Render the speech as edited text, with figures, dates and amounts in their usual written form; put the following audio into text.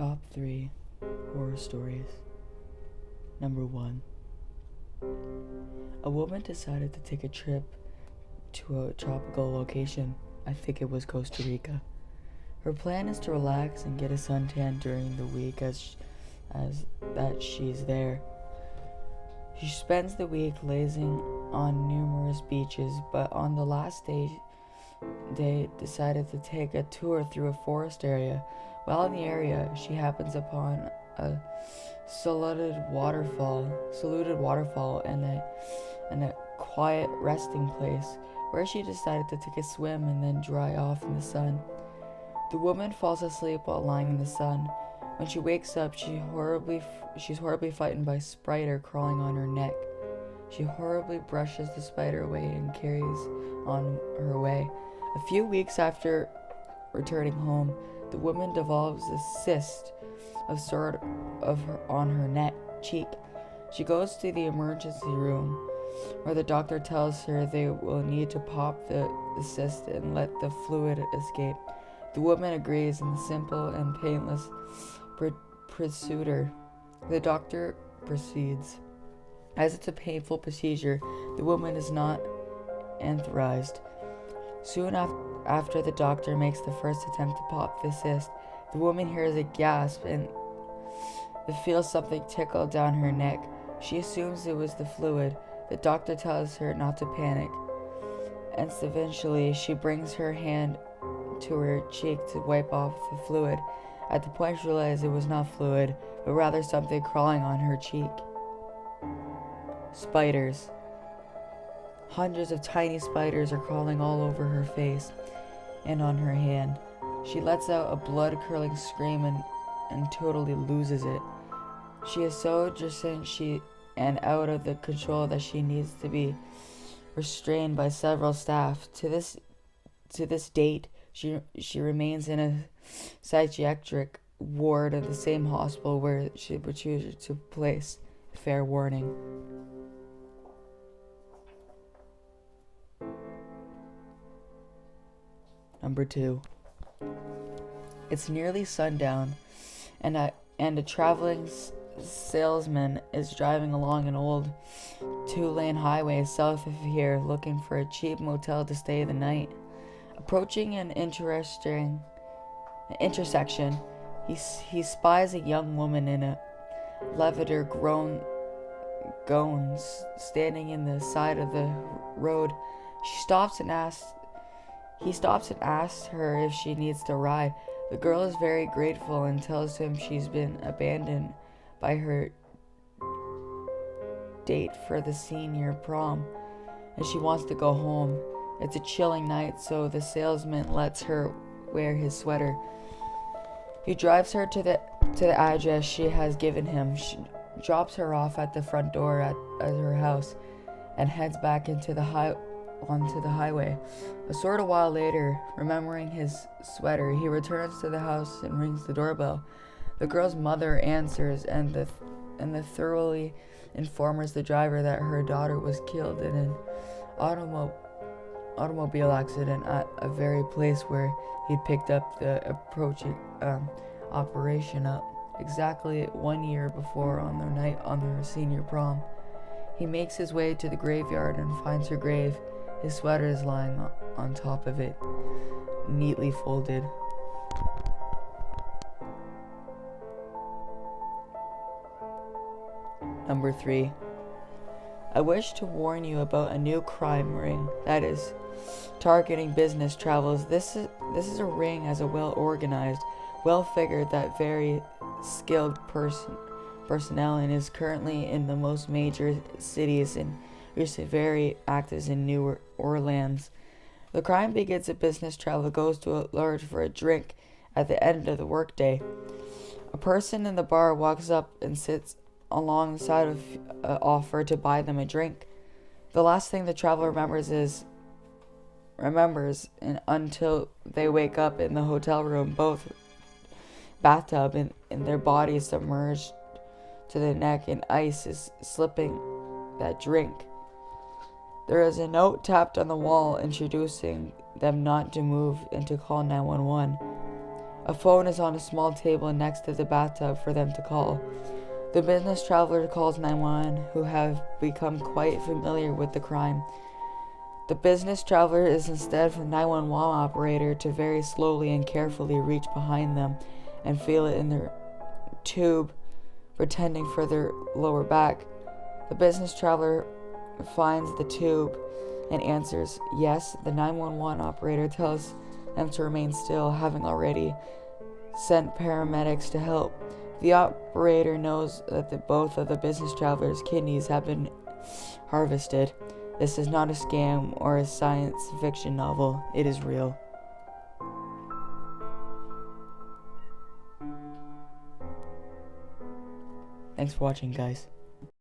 Top 3 horror stories. Number 1. A woman decided to take a trip to a tropical location. I think it was Costa Rica. Her plan is to relax and get a suntan during the week as that she's there. She spends the week lazing on numerous beaches, but on the last day, they decided to take a tour through a forest area. While in the area, she happens upon a saluted waterfall and a quiet resting place where she decided to take a swim and then dry off in the sun. The woman falls asleep while lying in the sun. When she wakes up, she's horribly frightened by a spider crawling on her neck. She horribly brushes the spider away and carries on her way. A few weeks after returning home, the woman develops a cyst on her cheek. She goes to the emergency room, where the doctor tells her they will need to pop the cyst and let the fluid escape. The woman agrees in the simple and painless procedure. The doctor proceeds. As it's a painful procedure, the woman is not authorized. Soon after the doctor makes the first attempt to pop the cyst, the woman hears a gasp and feels something tickle down her neck. She assumes it was the fluid. The doctor tells her not to panic, and eventually she brings her hand to her cheek to wipe off the fluid. At the point she realized it was not fluid, but rather something crawling on her cheek. Spiders. Hundreds of tiny spiders are crawling all over her face and on her hand. She lets out a blood-curdling scream and totally loses it. She is so distraught and out of the control that she needs to be restrained by several staff. To this date, she remains in a psychiatric ward of the same hospital where she took place. Fair warning. Number 2. It's nearly sundown, and a traveling salesman is driving along an old 2-lane highway south of here, looking for a cheap motel to stay the night. Approaching an intersection, he spies a young woman in a lavender gown standing in the side of the road. He stops and asks her if she needs to ride. The girl is very grateful and tells him she's been abandoned by her date for the senior prom and she wants to go home. It's a chilling night, so the salesman lets her wear his sweater. He drives her to the address she has given him. She drops her off at the front door at her house and heads back onto the highway. A short while later, remembering his sweater, he returns to the house and rings the doorbell. The girl's mother answers and thoroughly informs the driver that her daughter was killed in an automobile accident at a very place where he'd picked up the approaching operation up exactly 1 year before on their night on their senior prom. He makes his way to the graveyard and finds her grave. His sweater is lying on top of it, neatly folded. Number 3. I wish to warn you about a new crime ring that is targeting business travels. This is a ring as a well-organized, well-figured, that very skilled personnel and is currently in the most major cities and is very active in New Orleans. The crime begins at business travel goes to a lodge for a drink at the end of the workday. A person in the bar walks up and sits alongside of offer to buy them a drink. The last thing the traveler remembers until they wake up in the hotel room, both bathtub and their bodies submerged to the neck in ice is slipping that drink. There is a note tapped on the wall introducing them not to move and to call 911. A phone is on a small table next to the bathtub for them to call. The business traveler calls 911, who have become quite familiar with the crime. The business traveler is instead of the 911 operator to very slowly and carefully reach behind them and feel it in their tube, pretending for their lower back. The business traveler finds the tube and answers yes. The 911 operator tells them to remain still, having already sent paramedics to help. The operator knows that both of the business traveler's kidneys have been harvested. This is not a scam or a science fiction novel. It is real. Thanks for watching, guys.